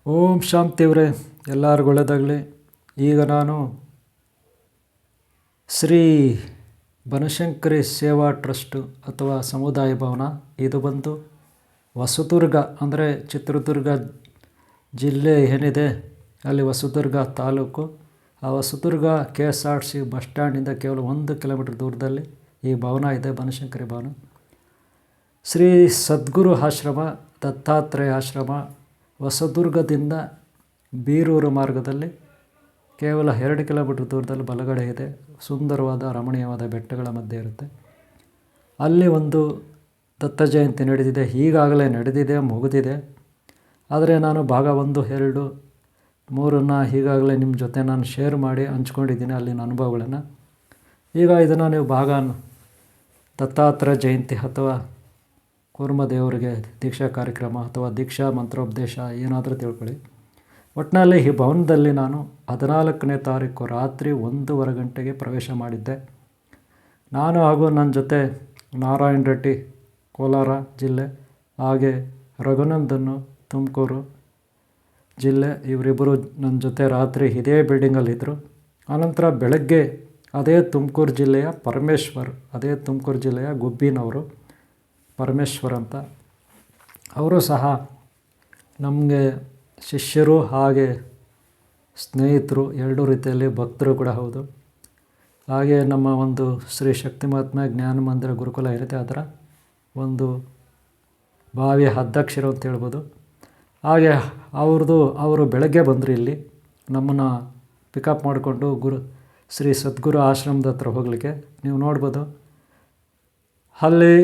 ಓಂ ಶಾಂತಿಯವರೇ, ಎಲ್ಲರಿಗೂ ಒಳ್ಳೆಯದಾಗಲಿ. ಈಗ ನಾನು ಶ್ರೀ ಬನಶಂಕರಿ ಸೇವಾ ಟ್ರಸ್ಟ್ ಅಥವಾ ಸಮುದಾಯ ಭವನ, ಇದು ಬಂದು ಹೊಸದುರ್ಗ ಅಂದರೆ ಚಿತ್ರದುರ್ಗ ಜಿಲ್ಲೆ ಏನಿದೆ ಅಲ್ಲಿ ಹೊಸದುರ್ಗ ತಾಲೂಕು. ಆ ಹೊಸದುರ್ಗ KSRTC ಬಸ್ ಸ್ಟ್ಯಾಂಡಿಂದ ಕೇವಲ 1 ಕಿಲೋಮೀಟರ್ ದೂರದಲ್ಲಿ ಈ ಭವನ ಇದೆ, ಬನಶಂಕರಿ ಭವನ. ಶ್ರೀ ಸದ್ಗುರು ಆಶ್ರಮ, ದತ್ತಾತ್ರೇಯ ಆಶ್ರಮ ಹೊಸದುರ್ಗದಿಂದ ಬೀರೂರು ಮಾರ್ಗದಲ್ಲಿ ಕೇವಲ 2 ಕಿಲೋಮೀಟರ್ ದೂರದಲ್ಲಿ ಬಲಗಡೆ ಇದೆ. ಸುಂದರವಾದ ರಮಣೀಯವಾದ ಬೆಟ್ಟಗಳ ಮಧ್ಯೆ ಇರುತ್ತೆ. ಅಲ್ಲಿ ಒಂದು ದತ್ತ ಜಯಂತಿ ನಡೆದಿದೆ, ಈಗಾಗಲೇ ನಡೆದಿದೆ, ಮುಗಿದಿದೆ. ಆದರೆ ನಾನು ಭಾಗ 1, 2, 3 ಈಗಾಗಲೇ ನಿಮ್ಮ ಜೊತೆ ನಾನು ಶೇರ್ ಮಾಡಿ ಹಂಚ್ಕೊಂಡಿದ್ದೀನಿ ಅಲ್ಲಿನ ಅನುಭವಗಳನ್ನು. ಈಗ ಇದನ್ನು ನೀವು ಭಾಗ ದತ್ತಾತ್ರೇಯ ಜಯಂತಿ ಅಥವಾ ಕೂರ್ಮದೇವರಿಗೆ ದೀಕ್ಷಾ ಕಾರ್ಯಕ್ರಮ ಅಥವಾ ದೀಕ್ಷಾ ಮಂತ್ರೋಪದೇಶ ಏನಾದರೂ ತಿಳ್ಕೊಳ್ಳಿ. ಒಟ್ಟಿನಲ್ಲಿ ಈ ಭವನದಲ್ಲಿ ನಾನು 14ನೇ ತಾರೀಕು ರಾತ್ರಿ 1:15 ಗಂಟೆಗೆ ಪ್ರವೇಶ ಮಾಡಿದ್ದೆ. ನಾನು ಹಾಗೂ ನನ್ನ ಜೊತೆ ನಾರಾಯಣ ರೆಡ್ಡಿ ಕೋಲಾರ ಜಿಲ್ಲೆ, ಹಾಗೆ ರಘುನಂದನ್ ತುಮಕೂರು ಜಿಲ್ಲೆ, ಇವರಿಬ್ಬರು ನನ್ನ ಜೊತೆ ರಾತ್ರಿ ಇದೇ ಬಿಲ್ಡಿಂಗಲ್ಲಿದ್ದರು. ಆನಂತರ ಬೆಳಗ್ಗೆ ಅದೇ ತುಮಕೂರು ಜಿಲ್ಲೆಯ ಪರಮೇಶ್ವರ್, ಅದೇ ತುಮಕೂರು ಜಿಲ್ಲೆಯ ಗುಬ್ಬಿನವರು ಪರಮೇಶ್ವರ್ ಅಂತ, ಅವರು ಸಹ ನಮಗೆ ಶಿಷ್ಯರು ಹಾಗೆ ಸ್ನೇಹಿತರು, ಎರಡೂ ರೀತಿಯಲ್ಲಿ ಭಕ್ತರು ಕೂಡ ಹೌದು. ಹಾಗೆ ನಮ್ಮ ಒಂದು ಶ್ರೀ ಶಕ್ತಿ ಮಹಾತ್ಮ ಜ್ಞಾನ ಮಂದಿರ ಗುರುಕುಲ ಇರುತ್ತೆ, ಅದರ ಒಂದು ಭಾವಿಯ ಅಧ್ಯಕ್ಷರು ಅಂತ ಹೇಳ್ಬೋದು. ಹಾಗೆ ಅವರು ಬೆಳಗ್ಗೆ ಬಂದರು ಇಲ್ಲಿ ನಮ್ಮನ್ನು ಪಿಕಪ್ ಮಾಡಿಕೊಂಡು ಶ್ರೀ ಸದ್ಗುರು ಆಶ್ರಮದ ಹತ್ರ ಹೋಗಲಿಕ್ಕೆ. ನೀವು ನೋಡ್ಬೋದು ಅಲ್ಲಿ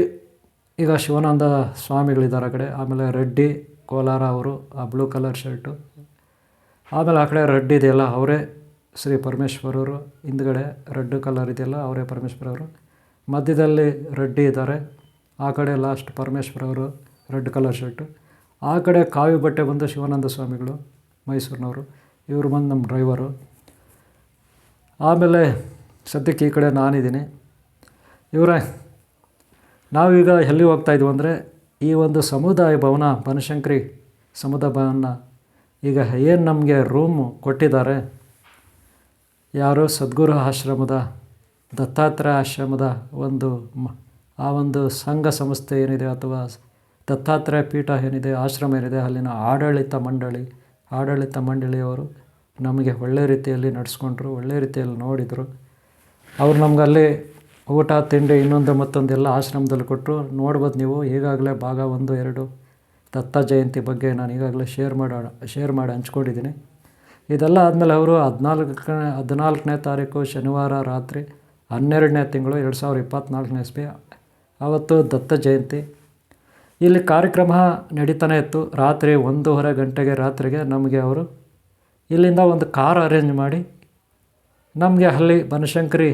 ಈಗ ಶಿವಾನಂದ ಸ್ವಾಮಿಗಳಿದ್ದಾರೆ ಆ ಕಡೆ, ಆಮೇಲೆ ರೆಡ್ಡಿ ಕೋಲಾರ ಅವರು ಆ ಬ್ಲೂ ಕಲರ್ ಶರ್ಟು, ಆಮೇಲೆ ಆ ಕಡೆ ರೆಡ್ಡಿ ಇದೆಯಲ್ಲ ಅವರೇ ಶ್ರೀ ಪರಮೇಶ್ವರವರು, ಹಿಂದ್ಗಡೆ ರೆಡ್ ಕಲರ್ ಇದೆಯಲ್ಲ ಅವರೇ ಪರಮೇಶ್ವರವರು, ಮಧ್ಯದಲ್ಲಿ ರೆಡ್ಡಿ ಇದ್ದಾರೆ, ಆ ಕಡೆ ಲಾಸ್ಟ್ ಪರಮೇಶ್ವರವರು ರೆಡ್ ಕಲರ್ ಶರ್ಟು, ಆ ಕಡೆ ಕಾವಿ ಬಟ್ಟೆ ಬಂದು ಶಿವಾನಂದ ಸ್ವಾಮಿಗಳು ಮೈಸೂರಿನವರು, ಇವರು ಬಂದು ನಮ್ಮ ಡ್ರೈವರು. ಆಮೇಲೆ ಸದ್ಯಕ್ಕೆ ಈ ಕಡೆ ನಾನಿದ್ದೀನಿ. ಇವರೇ ನಾವೀಗ ಎಲ್ಲಿ ಹೋಗ್ತಾಯಿದ್ವಿ ಅಂದರೆ ಈ ಒಂದು ಸಮುದಾಯ ಭವನ, ಬನಶಂಕರಿ ಸಮುದಾಯ ಭವನ ಈಗ ಏನು ನಮಗೆ ರೂಮು ಕೊಟ್ಟಿದ್ದಾರೆ, ಯಾರು ಸದ್ಗುರು ಆಶ್ರಮದ ದತ್ತಾತ್ರೇಯ ಆಶ್ರಮದ ಆ ಒಂದು ಸಂಘ ಸಂಸ್ಥೆ ಏನಿದೆ ಅಥವಾ ದತ್ತಾತ್ರೇಯ ಪೀಠ ಏನಿದೆ, ಆಶ್ರಮ ಏನಿದೆ, ಅಲ್ಲಿನ ಆಡಳಿತ ಮಂಡಳಿಯವರು ನಮಗೆ ಒಳ್ಳೆ ರೀತಿಯಲ್ಲಿ ನಡೆಸ್ಕೊಂಡ್ರು, ಒಳ್ಳೆ ರೀತಿಯಲ್ಲಿ ನೋಡಿದರು. ಅವರು ನಮಗಲ್ಲಿ ಊಟ ತಿಂಡಿ ಇನ್ನೊಂದು ಮತ್ತೊಂದೆಲ್ಲ ಆಶ್ರಮದಲ್ಲಿ ಕೊಟ್ಟರು. ನೋಡ್ಬೋದು ನೀವು, ಈಗಾಗಲೇ ಭಾಗ 1, 2 ದತ್ತ ಜಯಂತಿ ಬಗ್ಗೆ ನಾನು ಈಗಾಗಲೇ ಶೇರ್ ಮಾಡಿ ಹಂಚ್ಕೊಂಡಿದ್ದೀನಿ. ಇದೆಲ್ಲ ಆದಮೇಲೆ ಅವರು 14ನೇ ತಾರೀಕು ಶನಿವಾರ ರಾತ್ರಿ 12ನೇ ತಿಂಗಳು 2024ನೇ ಇಸ್ವಿ, ಆವತ್ತು ದತ್ತ ಜಯಂತಿ. ಇಲ್ಲಿ ಕಾರ್ಯಕ್ರಮ ನಡೀತಾನೆ ಇತ್ತು. ರಾತ್ರಿ 1:15 ಗಂಟೆಗೆ ರಾತ್ರಿಗೆ ನಮಗೆ ಅವರು ಇಲ್ಲಿಂದ ಒಂದು ಕಾರ್ ಅರೇಂಜ್ ಮಾಡಿ ನಮಗೆ ಅಲ್ಲಿ ಬನಶಂಕರಿ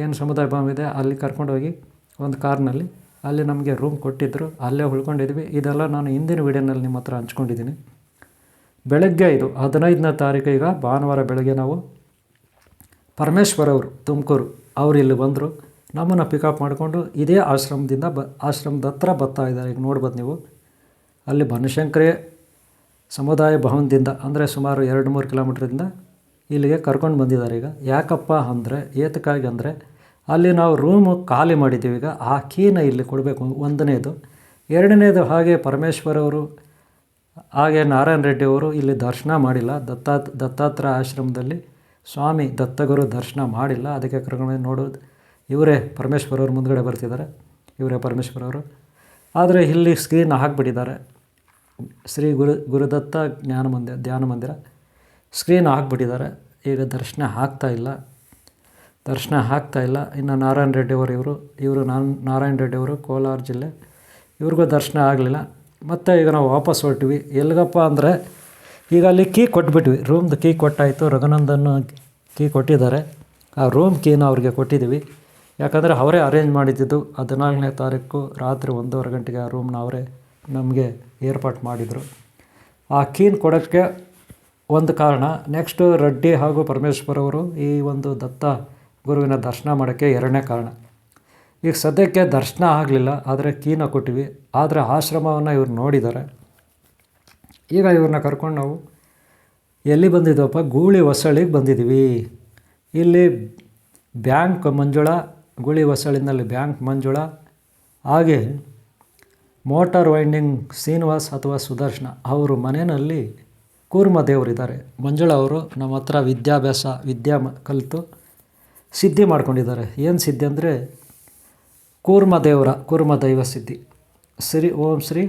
ಏನು ಸಮುದಾಯ ಭವನ ಇದೆ ಅಲ್ಲಿ ಕರ್ಕೊಂಡೋಗಿ ಒಂದು ಕಾರ್ನಲ್ಲಿ ಅಲ್ಲಿ ನಮಗೆ ರೂಮ್ ಕೊಟ್ಟಿದ್ದರು. ಅಲ್ಲೇ ಉಳ್ಕೊಂಡಿದ್ವಿ. ಇದೆಲ್ಲ ನಾನು ಹಿಂದಿನ ವೀಡಿಯೋನಲ್ಲಿ ನಿಮ್ಮ ಹತ್ರ ಹಂಚ್ಕೊಂಡಿದ್ದೀನಿ. ಬೆಳಗ್ಗೆ ಇದು 15ನೇ ತಾರೀಕು, ಈಗ ಭಾನುವಾರ ಬೆಳಗ್ಗೆ ನಾವು ಪರಮೇಶ್ವರ್ ಅವರು ತುಮಕೂರು ಅವರು ಇಲ್ಲಿ ಬಂದರು. ನಮ್ಮನ್ನು ಪಿಕಪ್ ಮಾಡಿಕೊಂಡು ಇದೇ ಆಶ್ರಮದ ಹತ್ರ ಬರ್ತಾ ಇದ್ದಾರೆ. ಈಗ ನೋಡ್ಬೋದು ನೀವು, ಅಲ್ಲಿ ಬನಶಂಕರಿ ಸಮುದಾಯ ಭವನದಿಂದ ಅಂದರೆ ಸುಮಾರು 2-3 ಕಿಲೋಮೀಟ್ರಿಂದ ಇಲ್ಲಿಗೆ ಕರ್ಕೊಂಡು ಬಂದಿದ್ದಾರೆ. ಈಗ ಯಾಕಪ್ಪ ಅಂದರೆ ಏತಕ್ಕಾಗಿ ಅಂದರೆ ಅಲ್ಲಿ ನಾವು ರೂಮು ಖಾಲಿ ಮಾಡಿದ್ದೀವಿ. ಈಗ ಆ ಕೀನ ಇಲ್ಲಿ ಕೊಡಬೇಕು, 1ನೇದು. 2ನೇದು ಹಾಗೆ ಪರಮೇಶ್ವರವರು ಹಾಗೆ ನಾರಾಯಣ ರೆಡ್ಡಿ ಅವರು ಇಲ್ಲಿ ದರ್ಶನ ಮಾಡಿಲ್ಲ, ದತ್ತಾತ್ರೇಯ ಆಶ್ರಮದಲ್ಲಿ ಸ್ವಾಮಿ ದತ್ತಗುರು ದರ್ಶನ ಮಾಡಿಲ್ಲ. ಅದಕ್ಕೆ ಕರ್ಕೊಂಡು ನೋಡೋದು ಇವರೇ ಪರಮೇಶ್ವರವರು ಮುಂದ್ಗಡೆ ಬರ್ತಿದ್ದಾರೆ, ಇವರೇ ಪರಮೇಶ್ವರವರು. ಆದರೆ ಇಲ್ಲಿ ಸ್ಕ್ರೀನ್ ಹಾಕಿಬಿಟ್ಟಿದ್ದಾರೆ, ಶ್ರೀ ಗುರುದತ್ತ ಧ್ಯಾನ ಮಂದಿರ ಸ್ಕ್ರೀನ್ ಹಾಕ್ಬಿಟ್ಟಿದ್ದಾರೆ. ಈಗ ದರ್ಶನ ಆಗ್ತಾಯಿಲ್ಲ. ಇನ್ನು ನಾರಾಯಣ ರೆಡ್ಡಿ ಅವರು ನಾರಾಯಣ ರೆಡ್ಡಿ ಅವರು ಕೋಲಾರ ಜಿಲ್ಲೆ, ಇವ್ರಿಗೂ ದರ್ಶನ ಆಗಲಿಲ್ಲ. ಮತ್ತು ಈಗ ನಾವು ವಾಪಸ್ ಹೊರಟ್ವಿ. ಎಲ್ಲಿಗಪ್ಪ ಅಂದರೆ ಈಗ ಅಲ್ಲಿ ಕೀ ಕೊಟ್ಬಿಟ್ವಿ, ರೂಮ್ದು ಕೀ ಕೊಟ್ಟಾಯಿತು. ರಘುನಂದನ್ ಕೀ ಕೊಟ್ಟಿದ್ದಾರೆ, ಆ ರೂಮ್ ಕೀನ ಅವ್ರಿಗೆ ಕೊಟ್ಟಿದ್ದೀವಿ. ಯಾಕಂದರೆ ಅವರೇ ಅರೇಂಜ್ ಮಾಡಿದ್ದು. 14ನೇ ತಾರೀಕು ರಾತ್ರಿ 1:15 ಗಂಟೆಗೆ ಆ ರೂಮ್ನ ಅವರೇ ನಮಗೆ ಏರ್ಪಾಟ್ ಮಾಡಿದರು. ಆ ಕೀನ್ ಕೊಡೋಕ್ಕೆ ಒಂದು ಕಾರಣ. ನೆಕ್ಸ್ಟು ರೆಡ್ಡಿ ಹಾಗೂ ಪರಮೇಶ್ವರ್ ಅವರು ಈ ಒಂದು ದತ್ತ ಗುರುವಿನ ದರ್ಶನ ಮಾಡೋಕ್ಕೆ 2ನೇ ಕಾರಣ. ಈಗ ಸದ್ಯಕ್ಕೆ ದರ್ಶನ ಆಗಲಿಲ್ಲ, ಆದರೆ ಕೀನ ಕೊಟ್ಟಿವಿ. ಆದರೆ ಆಶ್ರಮವನ್ನು ಇವ್ರು ನೋಡಿದ್ದಾರೆ. ಈಗ ಇವ್ರನ್ನ ಕರ್ಕೊಂಡು ನಾವು ಎಲ್ಲಿ ಬಂದಿದ್ದೀವಪ್ಪ? ಗೂಳಿ ಹೊಸಳಿಗೆ ಬಂದಿದ್ದೀವಿ. ಇಲ್ಲಿ ಬ್ಯಾಂಕ್ ಮಂಜುಳಾ, ಗೂಳಿ ಹೊಸಳಿನಲ್ಲಿ ಬ್ಯಾಂಕ್ ಮಂಜುಳಾ, ಹಾಗೆ ಮೋಟಾರ್ ವೈಂಡಿಂಗ್ ಶ್ರೀನಿವಾಸ್ ಅಥವಾ ಸುದರ್ಶನ ಅವರು ಮನೆಯಲ್ಲಿ ಕೂರ್ಮ ದೇವರಿದ್ದಾರೆ. ಮಂಜುಳಾ ಅವರು ನಮ್ಮ ಹತ್ರ ವಿದ್ಯಾ ಕಲಿತು ಸಿದ್ಧಿ ಮಾಡ್ಕೊಂಡಿದ್ದಾರೆ. ಏನು ಸಿದ್ಧಿ ಅಂದರೆ ಕೂರ್ಮ ದೈವ ಸಿದ್ಧಿ. ಓಂ ಶ್ರೀ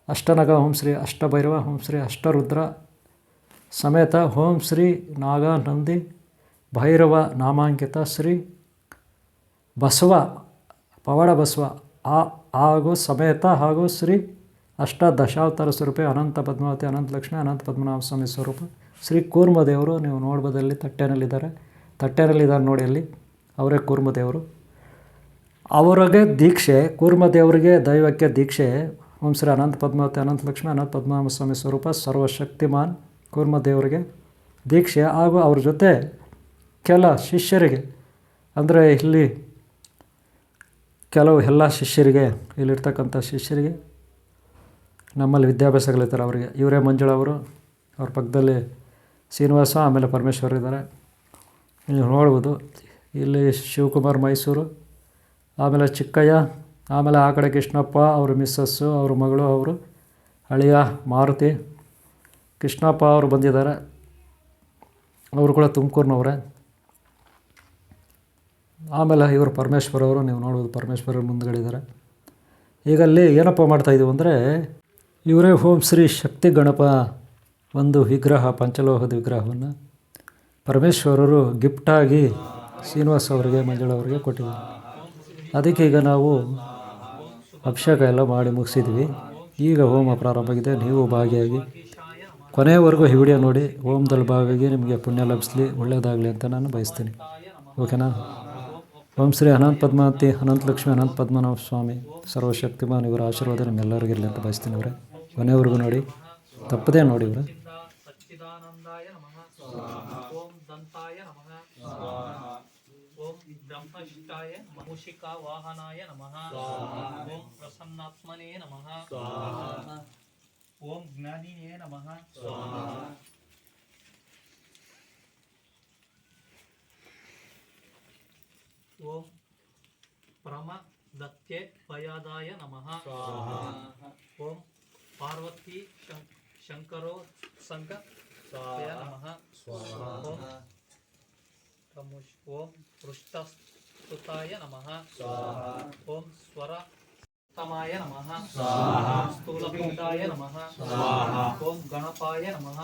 ಅಷ್ಟನಗ, ಓಂ ಶ್ರೀ ಅಷ್ಟಭೈರವ, ಓಂ ಶ್ರೀ ಅಷ್ಟರುದ್ರ ಸಮೇತ, ಓಂ ಶ್ರೀ ನಾಗ ನಂದಿ ಭೈರವ ನಾಮಾಂಕಿತ ಶ್ರೀ ಬಸವ ಪವಾಡ ಬಸವ ಹಾಗೂ ಸಮೇತ ಹಾಗೂ ಶ್ರೀ ಅಷ್ಟದಶಾವತಾರ ಸ್ವರೂಪ ಅನಂತ ಪದ್ಮಾವತಿ, ಅನಂತ ಲಕ್ಷ್ಮಿ, ಅನಂತ ಪದ್ಮನಾಭ ಸ್ವಾಮಿ ಸ್ವರೂಪ ಶ್ರೀ ಕೂರ್ಮದೇವರು. ನೀವು ನೋಡ್ಬೋದಲ್ಲಿ ತಟ್ಟೆನಲ್ಲಿದ್ದಾರೆ ನೋಡಿ, ಅಲ್ಲಿ ಅವರೇ ಕೂರ್ಮದೇವರು. ಅವರಿಗೆ ದೀಕ್ಷೆ, ಕೂರ್ಮದೇವರಿಗೆ ದೈವಕ್ಕೆ ದೀಕ್ಷೆ ಓಂ ಶ್ರೀ ಅನಂತ ಪದ್ಮಾವತಿ, ಅನಂತ ಲಕ್ಷ್ಮಿ, ಅನಂತ ಪದ್ಮನಾಭ ಸ್ವಾಮಿ ಸ್ವರೂಪ ಸರ್ವಶಕ್ತಿಮಾನ್ ಕೂರ್ಮದೇವರಿಗೆ ದೀಕ್ಷೆ. ಹಾಗೂ ಅವ್ರ ಜೊತೆ ಕೆಲ ಶಿಷ್ಯರಿಗೆ, ಅಂದರೆ ಇಲ್ಲಿ ಕೆಲವು ಎಲ್ಲ ಶಿಷ್ಯರಿಗೆ, ಇಲ್ಲಿರ್ತಕ್ಕಂಥ ಶಿಷ್ಯರಿಗೆ ನಮ್ಮಲ್ಲಿ ವಿದ್ಯಾಭ್ಯಾಸಗಳಿರ್ತಾರೆ ಅವರಿಗೆ. ಇವರೇ ಮಂಜುಳಾ ಅವರು, ಅವ್ರ ಪಕ್ಕದಲ್ಲಿ ಶ್ರೀನಿವಾಸ, ಆಮೇಲೆ ಪರಮೇಶ್ವರ್ ಇದ್ದಾರೆ. ನೀವು ನೋಡ್ಬೋದು ಇಲ್ಲಿ ಶಿವಕುಮಾರ್ ಮೈಸೂರು, ಆಮೇಲೆ ಚಿಕ್ಕಯ್ಯ, ಆಮೇಲೆ ಆ ಕಡೆ ಕೃಷ್ಣಪ್ಪ ಅವರು ಮಿಸ್ಸಸ್ಸು, ಅವ್ರ ಮಗಳು, ಅವರು ಅಳಿಯ ಮಾರುತಿ. ಕೃಷ್ಣಪ್ಪ ಅವರು ಬಂದಿದ್ದಾರೆ, ಅವರು ಕೂಡ ತುಮಕೂರಿನವರೇ. ಆಮೇಲೆ ಇವರು ಪರಮೇಶ್ವರ್ ಅವರು, ನೀವು ನೋಡ್ಬೋದು ಪರಮೇಶ್ವರ್ ಮುಂದ್ಗಡೆ ಇದ್ದಾರೆ. ಈಗ ಅಲ್ಲಿ ಏನಪ್ಪ ಮಾಡ್ತಾಯಿದ್ದೀವಿ ಅಂದರೆ, ಇವರೇ ಓಂ ಶ್ರೀ ಶಕ್ತಿ ಗಣಪ ಒಂದು ವಿಗ್ರಹ, ಪಂಚಲೋಹದ ವಿಗ್ರಹವನ್ನು ಪರಮೇಶ್ವರರು ಗಿಫ್ಟಾಗಿ ಶ್ರೀನಿವಾಸ್ ಅವರಿಗೆ, ಮಂಜುಳಾ ಅವರಿಗೆ ಕೊಟ್ಟಿದ್ದಾರೆ. ಅದಕ್ಕೆ ಈಗ ನಾವು ಅಭಿಷೇಕ ಎಲ್ಲ ಮಾಡಿ ಮುಗಿಸಿದ್ವಿ. ಈಗ ಹೋಮ ಪ್ರಾರಂಭ ಆಗಿದೆ. ನೀವು ಭಾಗಿಯಾಗಿ ಕೊನೆಯವರೆಗೂ ಈ ವಿಡಿಯೋ ನೋಡಿ. ಹೋಮದಲ್ಲಿ ಭಾಗಿಯಾಗಿ ನಿಮಗೆ ಪುಣ್ಯ ಲಭಿಸಲಿ, ಒಳ್ಳೆಯದಾಗಲಿ ಅಂತ ನಾನು ಬಯಸ್ತೀನಿ. ಓಕೆನಾ? ಓಂ ಶ್ರೀ ಅನಂತ ಪದ್ಮಾವತಿ, ಅನಂತ ಲಕ್ಷ್ಮಿ, ಅನಂತ ಪದ್ಮನಾಭ ಸ್ವಾಮಿ ಸರ್ವಶಕ್ತಿಮಾನ್ ಇವರ ಆಶೀರ್ವಾದ ನಿಮ್ಮೆಲ್ಲರಿಗೂ ಇರಲಿ ಅಂತ ಬಯಸ್ತೀನಿ. ಅವರೇ ಕೊನೆಯವರೆಗೂ ನೋಡಿ, ತಪ್ಪದೇ ನೋಡಿ. ಇವರೇ ಬ್ರಹ್ಮಷ್ಟಾಯ ಮಹುಷಿಕಾ ವಾಹನಾಯ ನಮಃ. ಓಂ ಪ್ರಸನ್ನಾತ್ಮನೇ ನಮಃ. ಓಂ ಜ್ಞಾನಿನೇ ನಮಃ. ಓಂ ಪ್ರಮದತ್ಯೆ ಭಯಾದಾಯ ನಮಃ. ಓಂ ಪಾರ್ವತಿ ಶಂಕರೋ ಸಂಕರಾಯ ನಮಃ. ಓಂ ಪೃಷ್ಠಸ್ತುತಾಯ ನಮಃ. ಓಂ ಸ್ವರತಮಾಯ ನಮಃ. ಸ್ಥೂಲಪಿಂಡಾಯ ನಮಃ. ಓಂ ಗಣಪಾಯ ನಮಃ.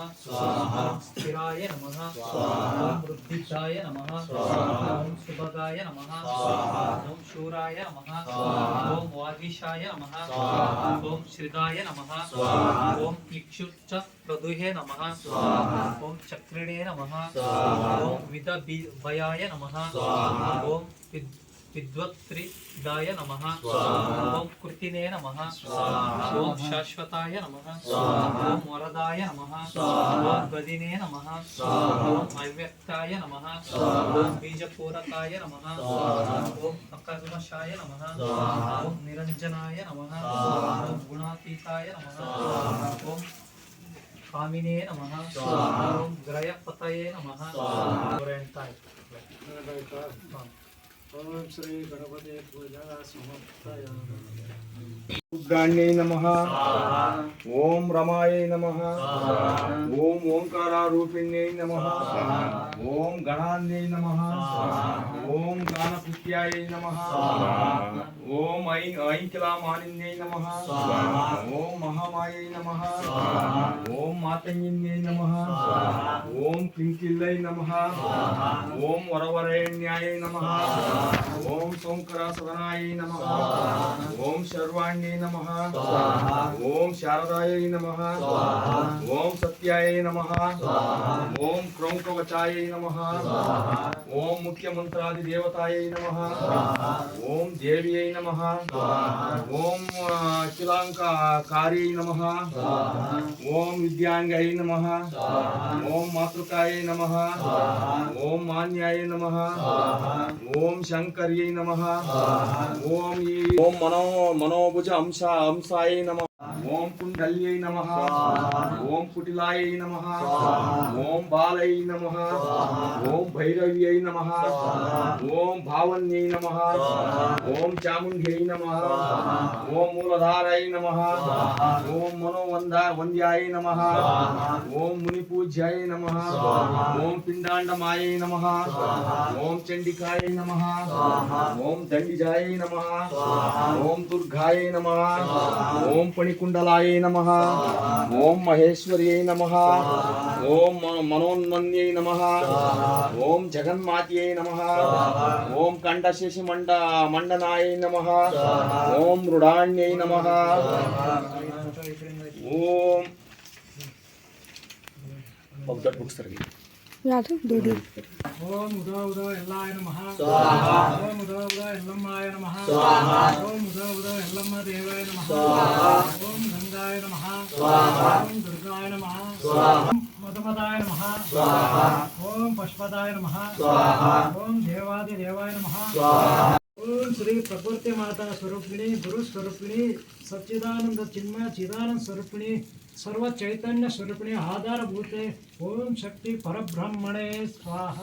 ಓಂ ಸ್ಥಿರಾಯ ನಮಃ. ಓಂ ವೃದ್ಧಿದಾಯ ನಮಃ. ಓಂ ಸುಭಗಾಯ ನಮಃ. ಓಂ ಶೂರಾಯ ನಮಃ. ಓಂ ವಾಗೀಶಾಯ ನಮಃ. ಓಂ ಶ್ರಿದಾಯ ನಮಃ. ಓಂ ಇಕ್ಷುಚ್ಚ ಪ್ರದುಹೇ ನಮಃ. ಓಂ ಚಕ್ರಿಣೇ ನಮಃ. ಓಂ ವಿದಭಯಾಯ ನಮಃ. ಓಂ ವಿದ್ವತ್ರಿದಾಯ ನಮಃ. ಓಂ ಕೃತಿನೇ ನಮಃ. ಓಂ ಶಾಶ್ವತಾಯ ನಮಃ. ಓಂ ವರದಾಯ ನಮಃ. ಓಂ ಗದಿನೇ ನಮಃ. ಓಂ ಅವ್ಯಕ್ತಾಯ ನಮಃ. ಓಂ ಬೀಜಪೂರಕಾಯ ನಮಃ. ಓಂ ಅಕಲ್ಮಷಾಯ ನಮಃ. ಓಂ ನಿರಂಜನಾಯ ನಮಃ. ಓಂ ಗುಣಾತೀತಾಯ ನಮಃ. ಓಂ ಕಾಮಿನೇ ನಮಃ. ಓಂ ಗ್ರಯಪತಯೇ ನಮಃ. ಓಂ ಶ್ರೀ ಗಣಪತಿ ಪೂಜಾ ಸಮರ್ಪಯಾಮಿ. ಉಗ್ರಾಣ್ಯೈ ನಮಃ. ಓಂ ರಮಾಯೈ ನಮಃ. ಓಂ ಓಂಕಾರರೂಪಿಣ್ಯೈ ನಮಃ. ಓಂ ಗಣಾನ್ಯೈ ನಮಃ. ಓಂ ಗಾನಪುತ್ಯಾಯೈ ನಮಃ. ಓಂ ಐಂಕಿಲಾಮಾನಿನ್ಯೈ ನಮಃ. ಓಂ ಮಹಾಮಾಯೈ ನಮಃ. ಓಂ ಮಾತಂಗಿನ್ಯೈ ನಮಃ. ಓಂ ಕಿಂಕಿಲ್ಲೈ ನಮಃ. ಓಂ ವರವರೇಣ್ಯಾಯೈ ನಮಃ. ಓಂ ಸೋಂಕರ ಸದನಾಯೈ ನಮಃ. ಓಂ ಶರ್ವಾಣ್ಯೈ ನಮಃ. ಓಂ ಶಾರದಾಯೈ ನಮಃ. ಓಂ ಸತ್ಯಾಯೈ ನಮಃ. ಓಂ ಕ್ರೌಂಕವಚಾಯೈ ನಮಃ. ಓಂ ಮುಖ್ಯಮಂತ್ರಾದಿ ದೇವತಾಯೈ ನಮಃ. ಓಂ ದೇವಿಯೈ ನಮಃ. ಓಂ ಅಖಿಲಾಂಕಾರ್ಯೈ ನಮಃ. ಓಂ ವಿದ್ಯಾಂಗೈ ನಮಃ. ಓಂ ಮಾತೃಕಾಯೈ ನಮಃ. ಓಂ ಮಾನ್ಯಾಯ ನಮಃ. ಓಂ ಶಂಕರ್ಯೈ ನಮಃ. ಓಂ ಮನೋಭುಜ ಅಂಶಾಯ ನಮಃ. ಓಂ ಕುಂಡಲ್ಯೈ ನಮಃ ಓಂ ಕುಟಿಲಾಯೈ ನಮಃ ಓಂ ಬಾಲೈ ನಮಃ ಓಂ ಭೈರವ್ಯೈ ನಮಃ ಓಂ ಭಾವನ್ಯೈ ನಮಃ ಓಂ ಚಾಮುಂಡ್ಯೈ ನಮಃ ಓಂ ಮೂಲಧಾರೈ ನಮಃ ಓಂ ಮನೋವಂದ್ಯಾಯ ನಮಃ ಓಂ ಮುನಿಪೂಜ್ಯಾಯ ನಮಃ ಓಂ ಪಿಂಡಾಂಡಮಾಯೈ ನಮಃ ಓಂ ಚಂಡಿಕಾಯೈ ನಮಃ ಓಂ ದಂಡಿಜಾಯೈ ನಮಃ ಓಂ ದುರ್ಗಾಯೈ ನಮಃ ಓಂ ಪಣಿಕುಂಡಲಾಯೈ ನಮಃ ಓಂ ಮಹೇಶ್ವರ್ಯೈ ನಮಃ ಓಂ ಮನೋನ್ಮನ್ಯೈ ನಮಃ ಓಂ ಜಗನ್ಮಾತ್ಯೈ ನಮಃ ಓಂ ಕಂಠಶೇಷಿ ಮಂಡನಾಯೈ ನಮಃ ಓಂ ಮೃಡಾಣ್ಯೈ ನಮಃ ಓಂ ಯಾವುದು ದುಡಿ ಓಂ ಉದೋ ಉದೋ ಎಲ್ಲಾಯ ನಮಃ ಓಂ ಉದೋ ಉದೋ ಎಲ್ಲಮ್ಮಾಯ ನಮಃ ಓಂ ಉದೋ ಉದೋ ಎಲ್ಲಮ್ಮ ದೇವಾಯ ನಮಃ ಓಂ ಗಂಗಾಯ ನಮಃ ಓಂ ದುರ್ಗಾಯ ನಮಃ ಓಂ ಮಧುಮದಾಯ ನಮಃ ಓಂ ಪಶ್ಪದಾಯ ನಮಃ ಓಂ ದೇವಾದಿ ದೇವಾಯ ನಮಃ ಓಂ ಶ್ರೀ ಪ್ರಕೃತಿ ಮಾತಾ ಸ್ವರೂಪಿಣಿ ಗುರು ಸ್ವರೂಪಿಣಿ ಸಚ್ಚಿದಾನಂದ ಚಿನ್ಮಯ ಚಿದಾನಂದ ಸ್ವರೂಪಿಣಿ ಸರ್ವ ಚೈತನ್ಯ ಸ್ವರೂಪಿಣಿ ಆಧಾರಭೂತೆ ಓಂ ಶಕ್ತಿ ಪರಬ್ರಹ್ಮಣೇ ಸ್ವಾಹ.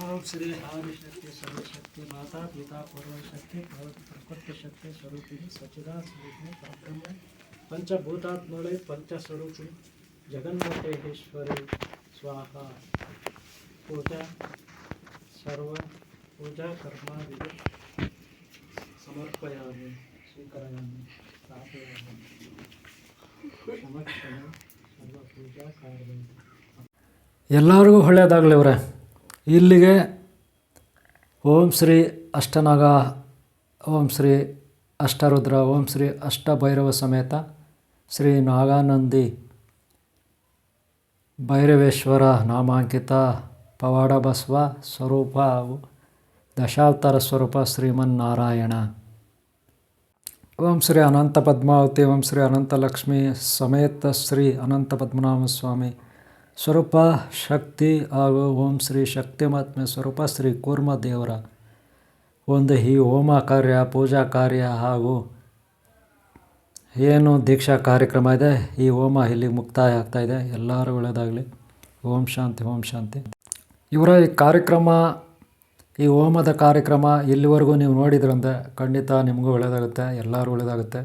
ಓಂ ಶ್ರೀ ಆದಿಶಕ್ತಿ ಸರ್ವಶಕ್ತಿ ಮಾತಾ ಪಿತಾ ಪೂರ್ವಶಕ್ತಿ ಪ್ರಕೃತಿ ಶಕ್ತಿ ಸ್ವರೂಪಿಣಿ ಸಚ್ಚಿದಾನಂದ ಸ್ವರೂಪಿಣಿ ಪರಬ್ರಹ್ಮಣೆ ಪಂಚಭೂತಾತ್ಮಳೆ ಪಂಚಸ್ವರೂಪಿಣಿ ಜಗನ್ಮಾತೇಶ್ವರಿ ಸ್ವಾಹ. ಪೂಜಾ ಸರ್ವ ಪೂಜಾ ಕರ್ಮಾದಿಗಳು ಸಮರ್ಪಯಾಮಿ ಸ್ವೀಕರಾಮಿ ಸ್ಥಾಪಯಾಮಿ ಸಮರ್ಪಣೆ ಸರ್ವ ಪೂಜಾ ಕಾರ್ಯ. ಎಲ್ಲರಿಗೂ ಒಳ್ಳೆಯದಾಗಲಿ ಅವರೇ. ಇಲ್ಲಿಗೆ ಓಂ ಶ್ರೀ ಅಷ್ಟನಾಗ, ಓಂ ಶ್ರೀ ಅಷ್ಟರುದ್ರ, ಓಂ ಶ್ರೀ ಅಷ್ಟಭೈರವ ಸಮೇತ ಶ್ರೀ ನಾಗಾನಂದಿ ಭೈರವೇಶ್ವರ ನಾಮಾಂಕಿತ ಪವಾಡ ಬಸವ ಸ್ವರೂಪ ದಶಾವತಾರ ಸ್ವರೂಪ ಶ್ರೀಮನ್ನಾರಾಯಣ. ಓಂ ಶ್ರೀ ಅನಂತ ಪದ್ಮಾವತಿ, ಓಂ ಶ್ರೀ ಅನಂತಲಕ್ಷ್ಮಿ ಸಮೇತ ಶ್ರೀ ಅನಂತ ಪದ್ಮನಾಭ ಸ್ವಾಮಿ ಸ್ವರೂಪ ಶಕ್ತಿ ಹಾಗೂ ಓಂ ಶ್ರೀ ಶಕ್ತಿ ಮಹಾತ್ಮೆ ಸ್ವರೂಪ ಶ್ರೀ ಕೂರ್ಮ ದೇವರ ಒಂದು ಈ ಹೋಮ ಕಾರ್ಯ, ಪೂಜಾ ಕಾರ್ಯ ಹಾಗೂ ಏನು ದೀಕ್ಷಾ ಕಾರ್ಯಕ್ರಮ ಇದೆ, ಈ ಹೋಮ ಇಲ್ಲಿಗೆ ಮುಕ್ತಾಯ ಆಗ್ತಾಯಿದೆ. ಎಲ್ಲರೂ ಒಳ್ಳೆಯದಾಗಲಿ. ಓಂ ಶಾಂತಿ, ಓಂ ಶಾಂತಿ. ಇವರ ಈ ಕಾರ್ಯಕ್ರಮ, ಈ ಹೋಮದ ಕಾರ್ಯಕ್ರಮ ಇಲ್ಲಿವರೆಗೂ ನೀವು ನೋಡಿದ್ರಂತೆ ಖಂಡಿತ ನಿಮಗೂ ಒಳ್ಳೆಯದಾಗುತ್ತೆ, ಎಲ್ಲರೂ ಒಳ್ಳೆಯದಾಗುತ್ತೆ.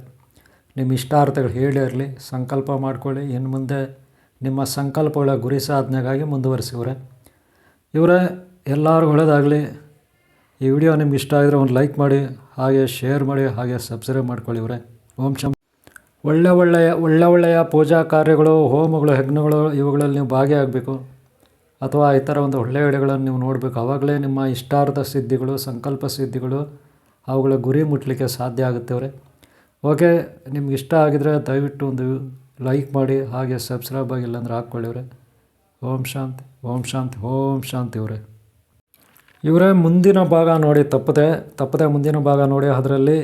ನಿಮ್ಮ ಇಷ್ಟಾರ್ಥಗಳು ಹೇಳಿ ಇರಲಿ, ಸಂಕಲ್ಪ ಮಾಡ್ಕೊಳ್ಳಿ. ಇನ್ನು ಮುಂದೆ ನಿಮ್ಮ ಸಂಕಲ್ಪಗಳ ಗುರಿ ಸಾಧನೆಗಾಗಿ ಮುಂದುವರಿಸಿವ್ರೆ. ಇವರೇ ಎಲ್ಲರೂ ಒಳ್ಳೆಯದಾಗಲಿ. ಈ ವಿಡಿಯೋ ನಿಮ್ಗೆ ಇಷ್ಟ ಆಗಿದ್ರೆ ಒಂದು ಲೈಕ್ ಮಾಡಿ, ಹಾಗೆ ಶೇರ್ ಮಾಡಿ, ಹಾಗೆ ಸಬ್ಸ್ಕ್ರೈಬ್ ಮಾಡ್ಕೊಳ್ಳಿ ಇವರೇ. ಓಂ ಶಂ. ಒಳ್ಳೆಯ ಪೂಜಾ ಕಾರ್ಯಗಳು, ಹೋಮಗಳು, ಯಜ್ಞಗಳು ಇವುಗಳಲ್ಲಿ ನೀವು ಭಾಗಿಯಾಗಬೇಕು, ಅಥವಾ ಈ ಥರ ಒಂದು ಒಳ್ಳೆಯ ವಿಡಿಯೋಗಳನ್ನು ನೀವು ನೋಡಬೇಕು. ಆವಾಗಲೇ ನಿಮ್ಮ ಇಷ್ಟಾರ್ಥ ಸಿದ್ಧಿಗಳು, ಸಂಕಲ್ಪ ಸಿದ್ಧಿಗಳು, ಅವುಗಳ ಗುರಿ ಮುಟ್ಟಲಿಕ್ಕೆ ಸಾಧ್ಯ ಆಗುತ್ತೆ ಅವರೇ. ಓಕೆ, ನಿಮ್ಗೆ ಇಷ್ಟ ಆಗಿದರೆ ದಯವಿಟ್ಟು ಒಂದು ಲೈಕ್ ಮಾಡಿ, ಹಾಗೆ ಸಬ್ಸ್ಕ್ರೈಬ್ ಆಗಿಲ್ಲ ಅಂದರೆ ಹಾಕ್ಕೊಳ್ಳಿವ್ರೆ. ಓಂ ಶಾಂತಿ, ಓಂ ಶಾಂತಿ, ಓಂ ಶಾಂತಿ ಇವರೇ. ಇವರೇ ಮುಂದಿನ ಭಾಗ ನೋಡಿ, ತಪ್ಪದೆ ಮುಂದಿನ ಭಾಗ ನೋಡಿ. ಅದರಲ್ಲಿ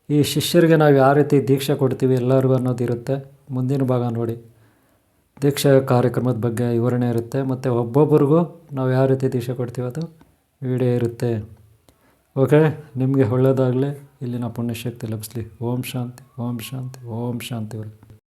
ಈ ಶಿಷ್ಯರಿಗೆ ನಾವು ಯಾವ ರೀತಿ ದೀಕ್ಷೆ ಕೊಡ್ತೀವಿ ಎಲ್ಲರಿಗೂ ಅನ್ನೋದಿರುತ್ತೆ. ಮುಂದಿನ ಭಾಗ ನೋಡಿ, ದೀಕ್ಷಾ ಕಾರ್ಯಕ್ರಮದ ಬಗ್ಗೆ ವಿವರಣೆ ಇರುತ್ತೆ, ಮತ್ತು ಒಬ್ಬೊಬ್ಬರಿಗೂ ನಾವು ಯಾವ ರೀತಿ ದೀಕ್ಷೆ ಕೊಡ್ತೀವಿ ಅದು ವಿಡಿಯೋ ಇರುತ್ತೆ. ಓಕೆ, ನಿಮಗೆ ಒಳ್ಳೆಯದಾಗಲಿ, ಇಲ್ಲಿನ ಪುಣ್ಯಶಕ್ತಿ ಲಭಿಸಲಿ. ಓಂ ಶಾಂತಿ, ಓಂ ಶಾಂತಿ, ಓಂ ಶಾಂತಿ ಇವರೇ.